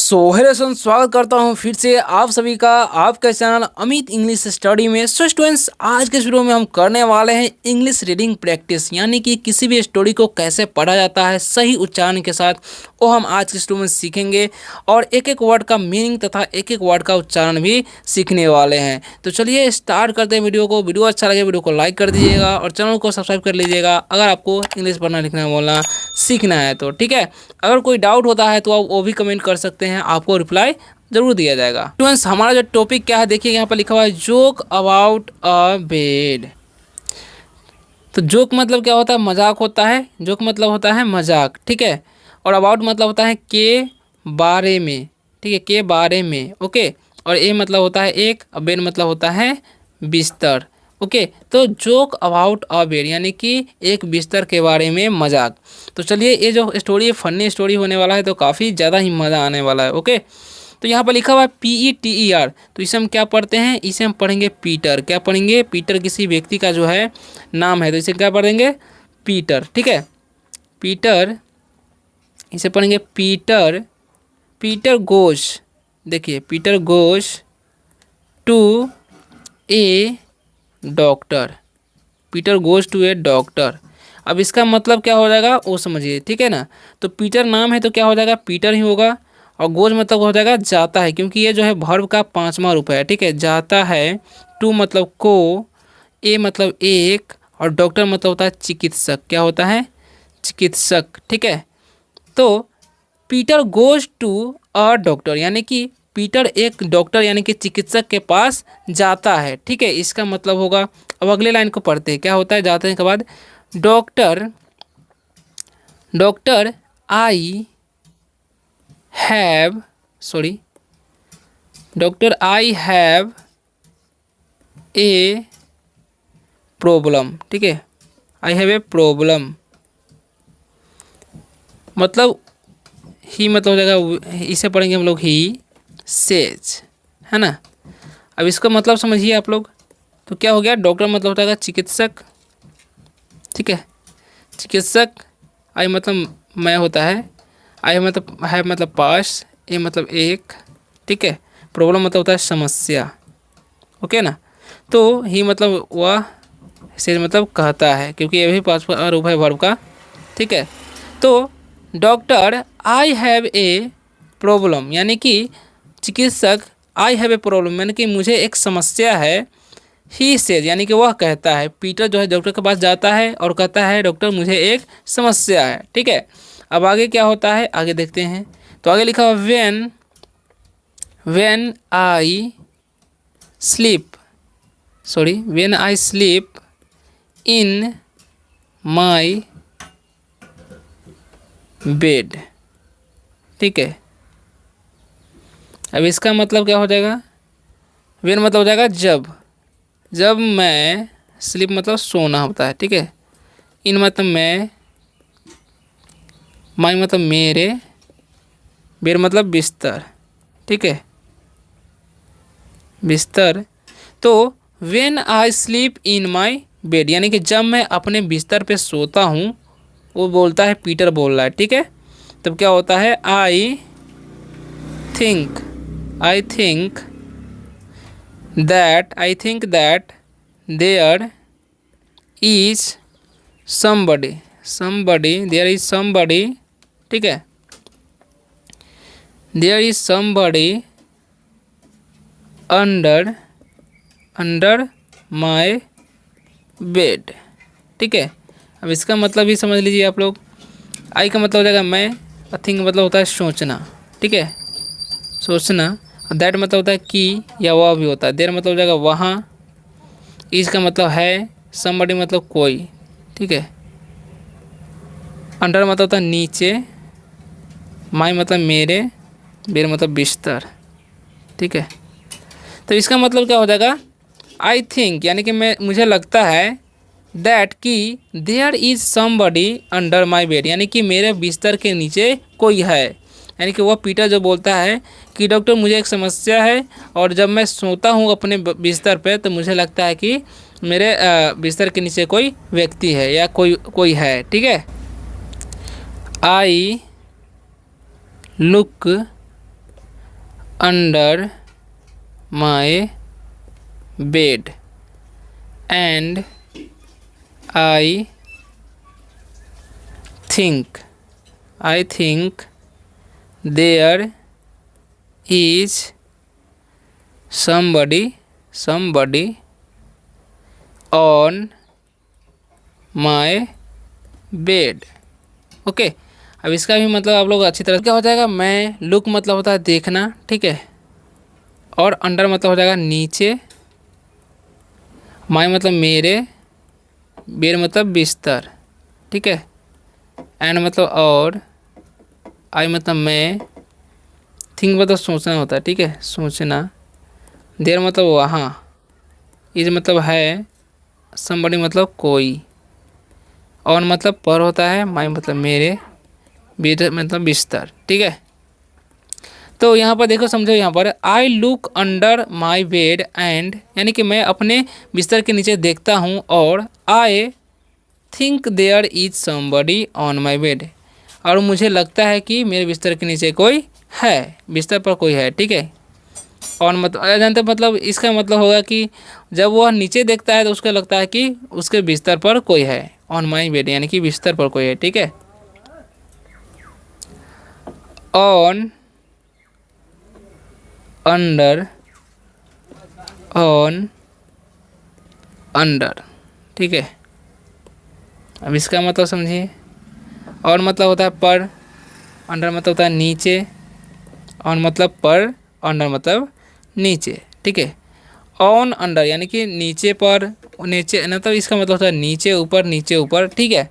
Hello स्वागत करता हूँ फिर से आप सभी का आपका चैनल अमित इंग्लिश स्टडी में। सो स्टूडेंट्स, आज के वीडियो में हम करने वाले हैं इंग्लिश रीडिंग प्रैक्टिस, यानी कि किसी भी स्टोरी को कैसे पढ़ा जाता है सही उच्चारण के साथ, वो हम आज के वीडियो में सीखेंगे और एक एक वर्ड का मीनिंग तथा एक एक वर्ड का उच्चारण भी सीखने वाले हैं। तो चलिए स्टार्ट करते हैं वीडियो को। वीडियो अच्छा लगे वीडियो को लाइक कर दीजिएगा और चैनल को सब्सक्राइब कर लीजिएगा अगर आपको इंग्लिश पढ़ना लिखना बोलना सीखना है तो, ठीक है। अगर कोई डाउट होता है तो आप वो भी कमेंट कर सकते हैं, आपको रिप्लाई जरूर दिया जाएगा। स्टूडेंट्स, हमारा जो टॉपिक क्या है देखिए, यहाँ पर लिखा हुआ है जोक अबाउट अ बेड। तो जोक मतलब क्या होता है? मजाक होता है। जोक मतलब होता है मजाक, ठीक है। और अबाउट मतलब होता है के बारे में, ठीक है, के बारे में, ओके। और ए मतलब होता है एक, और बेड मतलब होता है बिस्तर, ओके। तो जोक अबाउट अ बेड यानी कि एक बिस्तर के बारे में मजाक। तो चलिए, ये जो स्टोरी है फनी स्टोरी होने वाला है, तो काफ़ी ज़्यादा ही मज़ा आने वाला है, ओके। तो यहाँ पर लिखा हुआ है PETER, तो इसे हम क्या पढ़ते हैं? इसे हम पढ़ेंगे पीटर। क्या पढ़ेंगे? पीटर किसी व्यक्ति का जो है नाम है, तो इसे क्या पढ़ेंगे? पीटर, ठीक है। पीटर, इसे पढ़ेंगे पीटर। पीटर गोज, देखिए, Peter goes to a doctor. Peter goes to a doctor. अब इसका मतलब क्या हो जाएगा वो समझिए, ठीक है ना। तो पीटर नाम है तो क्या हो जाएगा? पीटर ही होगा। और गोज मतलब हो जाएगा जाता है, क्योंकि ये जो है वर्ब का 5वां रूप है, ठीक है। जाता है, टू मतलब को, ए मतलब एक, और डॉक्टर मतलब होता है चिकित्सक। क्या होता है? चिकित्सक, ठीक है। तो Peter goes to a doctor यानी कि पीटर एक डॉक्टर यानी कि चिकित्सक के पास जाता है, ठीक है। इसका मतलब होगा, अब अगले लाइन को पढ़ते हैं। क्या होता है जाते हैं के बाद? Doctor, doctor I have, sorry, doctor I have a problem, ठीक है। आई हैव ए प्रॉब्लम मतलब ही मतलब हो जाएगा, इसे पढ़ेंगे हम लोग ही सेज, है ना। अब इसका मतलब समझिए आप लोग। तो क्या हो गया? डॉक्टर मतलब हो जाएगा चिकित्सक, ठीक है, चिकित्सक। आई मतलब मैं होता है, आई मतलब है मतलब पास, ए मतलब एक, ठीक है। प्रॉब्लम मतलब होता है समस्या, ओके ना। तो ही मतलब वह, से मतलब कहता है, क्योंकि ये भी पास रूप है वर्ब का, ठीक है। तो doctor I have a problem यानी कि चिकित्सक आई हैव ए प्रॉब्लम यानी कि मुझे एक समस्या है। ही सेज यानी कि वह कहता है। पीटर जो है डॉक्टर के पास जाता है और कहता है डॉक्टर मुझे एक समस्या है, ठीक है। अब आगे क्या होता है आगे देखते हैं। तो आगे लिखा हुआ when, when I sleep, sorry, when I sleep in my bed, ठीक है। अब इसका मतलब क्या हो जाएगा? व्हेन मतलब हो जाएगा जब, जब मैं, स्लीप मतलब सोना होता है, ठीक है। इन मतलब मैं, माई मतलब मेरे, बेड मतलब बिस्तर, ठीक है, बिस्तर। तो when I sleep in my bed यानी कि जब मैं अपने बिस्तर पे सोता हूँ, वो बोलता है, पीटर बोल रहा है, ठीक है। तब क्या होता है? I think, I think that, I think that there is somebody, somebody, there is somebody, ठीक है, there is somebody under, under my bed, ठीक है। अब इसका मतलब भी समझ लीजिए आप लोग। आई का मतलब हो जाएगा मैं, और थिंक मतलब होता है सोचना, ठीक है, सोचना। और दैट मतलब होता है कि या वह भी होता है। देर मतलब हो जाएगा वहाँ। इज का मतलब है, समबडी मतलब कोई, ठीक है। अंडर मतलब होता है नीचे, माई मतलब मेरे, बेड मतलब बिस्तर, ठीक है। तो इसका मतलब क्या हो जाएगा? आई थिंक यानी कि मैं, मुझे लगता है, दैट कि there is somebody under my bed यानी कि मेरे बिस्तर के नीचे कोई है। यानी कि वह पीटर जो बोलता है कि डॉक्टर मुझे एक समस्या है, और जब मैं सोता हूँ अपने बिस्तर पे तो मुझे लगता है कि मेरे बिस्तर के नीचे कोई व्यक्ति है या कोई कोई है, ठीक है। I look under my bed and I think there is somebody on my bed. Okay, अब इसका भी मतलब आप लोग अच्छी तरह क्या हो जाएगा, मैं लुक मतलब होता है देखना, ठीक है, और अंडर मतलब हो जाएगा नीचे, माई मतलब मेरे, बेड मतलब बिस्तर, ठीक है, एंड मतलब और, आई मतलब मैं, थिंक मतलब सोचना होता है, ठीक है, सोचना, देर मतलब वहाँ, इज मतलब है, समबडी मतलब कोई, ऑन मतलब पर होता है, माई मतलब मेरे, बेड मतलब बिस्तर, ठीक है। तो यहाँ पर देखो, समझो, यहाँ पर आई look under my bed and, यानी कि मैं अपने बिस्तर के नीचे देखता हूँ, और I think there is somebody on my bed, और मुझे लगता है कि मेरे बिस्तर के नीचे कोई है, बिस्तर पर कोई है, ठीक है। और मतलब जानते मतलब इसका मतलब होगा कि जब वह नीचे देखता है तो उसको लगता है कि उसके बिस्तर पर कोई है, ऑन माई बेड यानी कि बिस्तर पर कोई है, ठीक है। ऑन अंडर, ऑन अंडर, ठीक है। अब इसका मतलब समझिए, और मतलब होता है पर, अंडर मतलब होता है नीचे, ऑन मतलब पर, अंडर मतलब नीचे, ठीक है। ऑन अंडर यानी कि नीचे पर, नीचे मतलब इसका मतलब होता है नीचे ऊपर, नीचे ऊपर, ठीक है।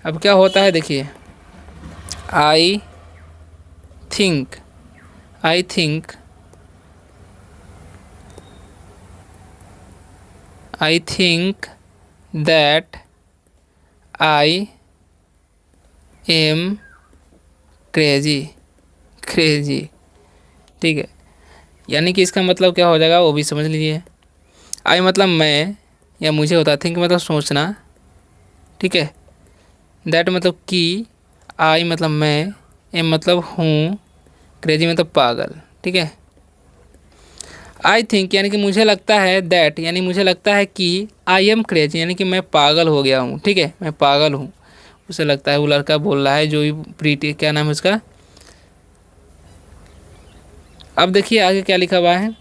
अब क्या होता है देखिए, आई think, I think, I think that I am crazy, crazy, ठीक है। यानी कि इसका मतलब क्या हो जाएगा वो भी समझ लीजिए। आई मतलब मैं या मुझे होता है, थिंक मतलब सोचना, ठीक है, दैट मतलब कि, आई मतलब मैं, एम मतलब हूँ, क्रेजी मतलब पागल, ठीक है। आई थिंक यानी कि मुझे लगता है, दैट यानी मुझे लगता है कि, आई एम क्रेजी यानी कि मैं पागल हो गया हूँ, ठीक है, मैं पागल हूँ, उसे लगता है, वो लड़का बोल रहा है जो भी प्रीति, क्या नाम है उसका। अब देखिए आगे क्या लिखा हुआ है,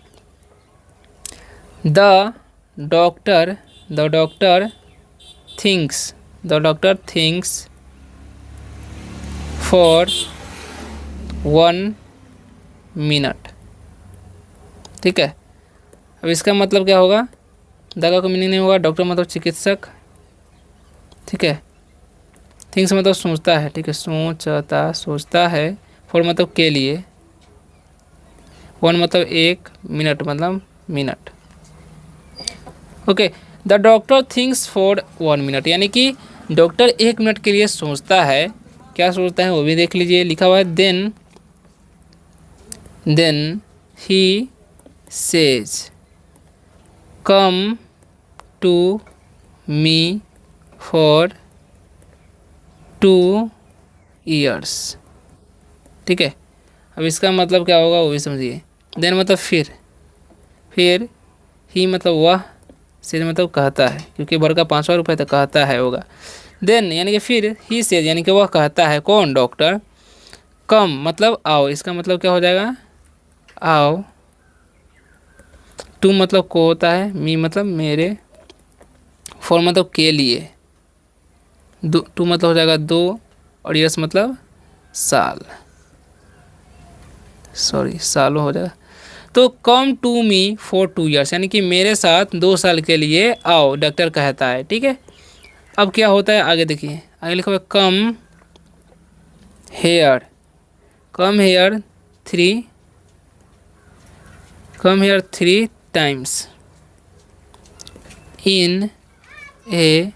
the doctor, the doctor thinks, the doctor thinks for 1 minute, ठीक है। अब इसका मतलब क्या होगा, दगा का मीनिंग नहीं होगा, डॉक्टर मतलब चिकित्सक, ठीक है, थिंग्स मतलब सोचता है, ठीक है, सोचता, सोचता है, फॉर मतलब के लिए, 1 मतलब 1 मिनट मतलब minute, okay. The doctor thinks for 1 minute यानी कि डॉक्टर 1 मिनट के लिए सोचता है, क्या सोचता है वो भी देख लीजिए, लिखा हुआ है, then he says come to me for 2 years, ठीक है। अब इसका मतलब क्या होगा वो भी समझिए, देन मतलब फिर ही मतलब वह, सेज मतलब कहता है, क्योंकि बर का 5वां रुपये तो कहता है होगा, देन यानी कि फिर ही सेज यानी कि वह कहता है, कौन, डॉक्टर, कम मतलब आओ, इसका मतलब क्या हो जाएगा, आओ, टू मतलब को होता है, मी मतलब मेरे, फॉर मतलब के लिए, टू मतलब हो जाएगा 2, और ईयर्स मतलब साल, सॉरी सालों हो जाएगा। तो come to me for 2 years यानी कि मेरे साथ 2 साल के लिए आओ, डॉक्टर कहता है, ठीक है। अब क्या होता है आगे देखिए, आगे लिखा हुआ है, here come here 3 times in a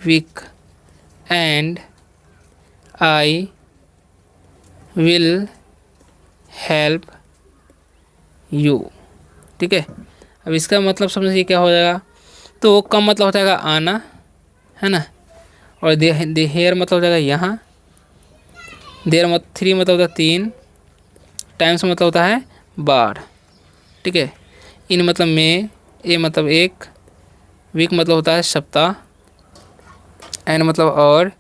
week and I will help you, ठीक है। अब इसका मतलब समझिए क्या हो जाएगा, तो कम मतलब हो जाएगा आना, है ना, और हेयर मतलब हो जाएगा यहाँ, देर मत 3 मतलब होता है 3, टाइम्स मतलब होता है बार, ठीक है। इन मतलब में, ए मतलब एक, वीक मतलब होता है सप्ताह, एन मतलब और,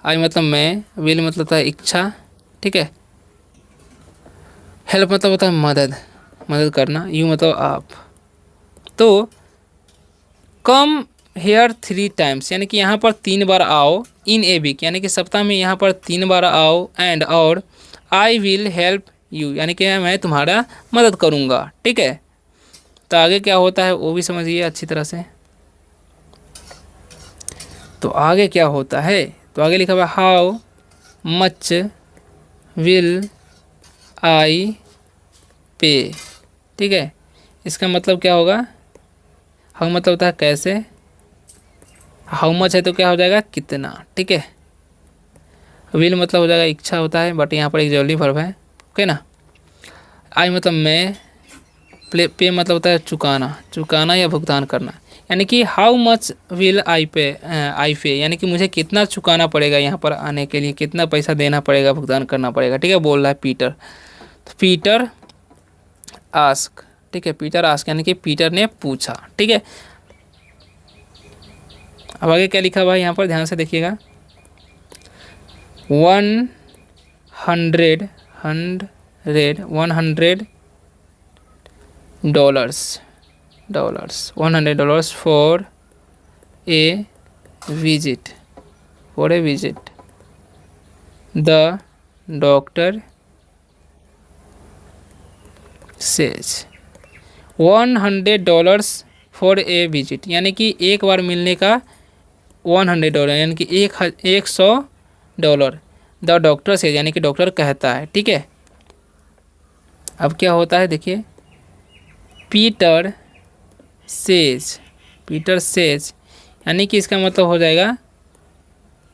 आई मतलब मैं, विल मतलब होता है इच्छा, ठीक है। हेल्प मतलब होता है मदद, मदद करना, यू मतलब आप। तो कम हेयर 3 टाइम्स यानी कि यहाँ पर 3 बार आओ, इन ए वीक यानी कि सप्ताह में यहाँ पर 3 बार आओ, एंड और आई विल हेल्प यू यानी कि मैं तुम्हारा मदद करूँगा, ठीक है। तो आगे क्या होता है वो भी समझिए अच्छी तरह से। तो आगे क्या होता है, तो आगे लिखा हुआ हाउ मच विल आई पे, ठीक है। इसका मतलब क्या होगा, हाउ मतलब होता है कैसे, हाउ मच है तो क्या हो जाएगा कितना, ठीक है। विल मतलब हो जाएगा इच्छा होता है, बट यहाँ पर एक जल्दी वर्ब है, ओके ना। आई मतलब मैं, पे मतलब होता है चुकाना, चुकाना या भुगतान करना, यानी कि हाउ मच विल आई पे यानी कि मुझे कितना चुकाना पड़ेगा यहाँ पर आने के लिए, कितना पैसा देना पड़ेगा, भुगतान करना पड़ेगा, ठीक है, बोल रहा है पीटर। तो पीटर आस्क, ठीक है, पीटर आस्क यानी कि पीटर ने पूछा, ठीक है। अब आगे क्या लिखा हुआ है यहाँ पर ध्यान से देखिएगा, 100 $100 for a visit, the doctor says. $100 for a visit यानी कि एक बार मिलने का $100 यानी कि 100 द डॉक्टर सेज यानी कि डॉक्टर कहता है, ठीक है। अब क्या होता है देखिए, पीटर सेज, पीटर सेज यानी कि इसका मतलब हो जाएगा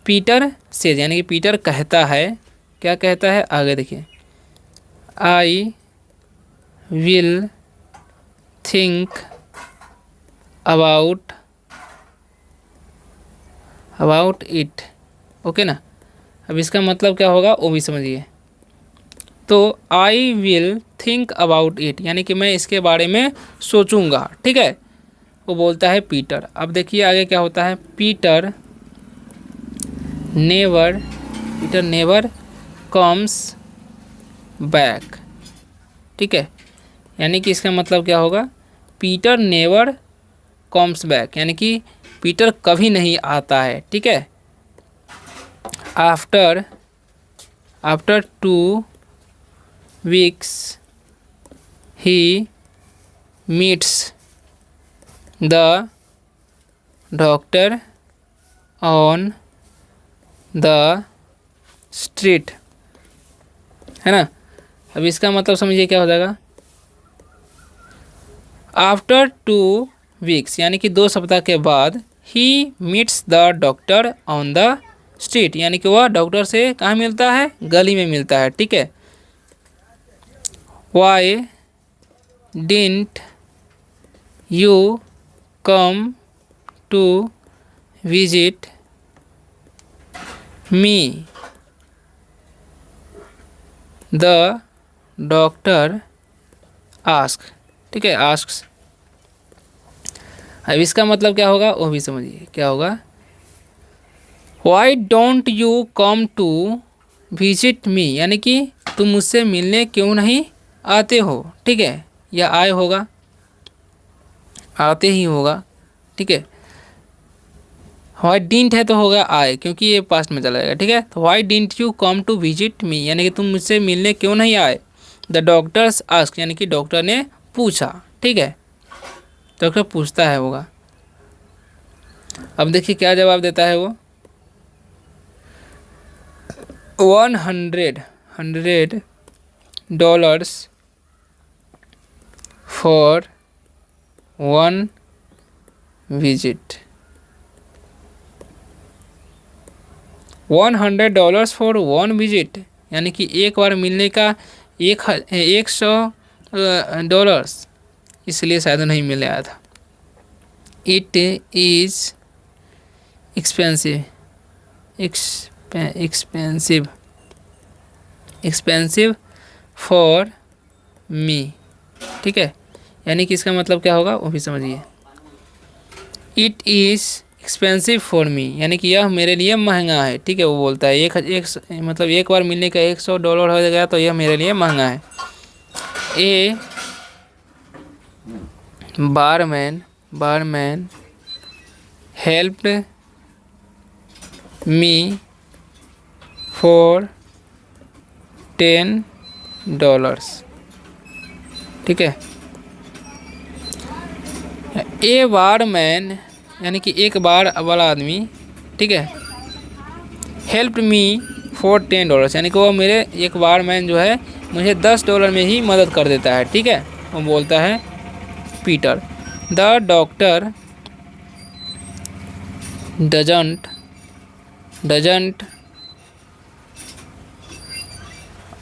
पीटर सेज यानी कि पीटर कहता है, क्या कहता है आगे देखिए, I will think about it, okay ना। अब इसका मतलब क्या होगा वो भी समझिए। तो I will think about it यानी कि मैं इसके बारे में सोचूंगा, ठीक है, वो बोलता है पीटर। अब देखिए आगे क्या होता है, पीटर नेवर कम्स बैक, ठीक है, यानी कि इसका मतलब क्या होगा, पीटर नेवर कम्स बैक यानी कि पीटर कभी नहीं आता है, ठीक है। After 2 weeks he meets the doctor on the street, है ना। अब इसका मतलब समझिए क्या हो जाएगा, आफ्टर 2 weeks यानी कि 2 सप्ताह के बाद, he meets the doctor on the street यानी कि वह डॉक्टर से कहाँ मिलता है, गली में मिलता है, ठीक है। Why didn't you come to visit me, the doctor ask, ठीक है, आस्क्स। अब इसका मतलब क्या होगा वो भी समझिए क्या होगा, why don't you come to visit me यानी कि तुम मुझसे मिलने क्यों नहीं आते हो, ठीक है, या आए होगा, आते ही होगा, ठीक है। वाई डिडंट है तो होगा आए क्योंकि ये पास्ट में चला जाएगा, ठीक है। तो why didn't you come to visit me यानी कि तुम मुझसे मिलने क्यों नहीं आए, द डॉक्टर्स आस्क यानी कि डॉक्टर ने पूछा, ठीक है, डॉक्टर पूछता है होगा। अब देखिए क्या जवाब देता है वो, 100 $100 फॉर 1 विजिट, $100 फॉर 1 विजिट यानी कि एक बार मिलने का 100 $, इसलिए शायद नहीं मिल आया था। It is expensive for me, ठीक है। यानी कि इसका मतलब क्या होगा वो भी समझिए। It is expensive for me, यानी कि यह मेरे लिए महंगा है, ठीक है। वो बोलता है मतलब एक बार मिलने का $100 हो गया तो यह मेरे लिए महंगा है। ए बारमैन हेल्प्ड मी फॉर $10, ठीक है। ए बारमैन यानी कि एक बार वाला आदमी, ठीक है। हेल्प मी फॉर $10, यानी कि वो मेरे एक बार मैन जो है मुझे $10 में ही मदद कर देता है, ठीक है। वो बोलता है Peter. The doctor doesn't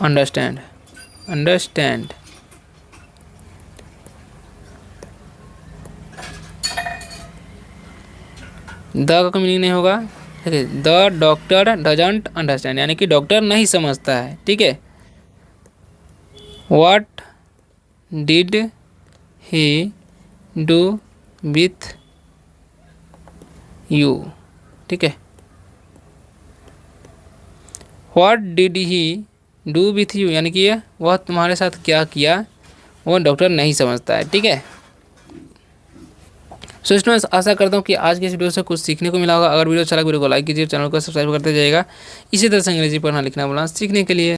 understand the का मीनिंग नहीं होगा, ठीक है। द डॉक्टर डजंट अंडरस्टैंड, यानी कि डॉक्टर नहीं समझता है, ठीक है। What did he do with you, ठीक है। What did he do with you, यानी कि वह तुम्हारे साथ क्या किया वो डॉक्टर नहीं समझता है, ठीक है। सो स्टूडेंट्स, आशा करता हूँ कि आज के इस वीडियो से कुछ सीखने को मिला होगा। अगर वीडियो अच्छा लगा वीडियो को लाइक कीजिए, चैनल को सब्सक्राइब करते जाइएगा। इसी तरह से अंग्रेजी पढ़ना लिखना बोलना सीखने के लिए।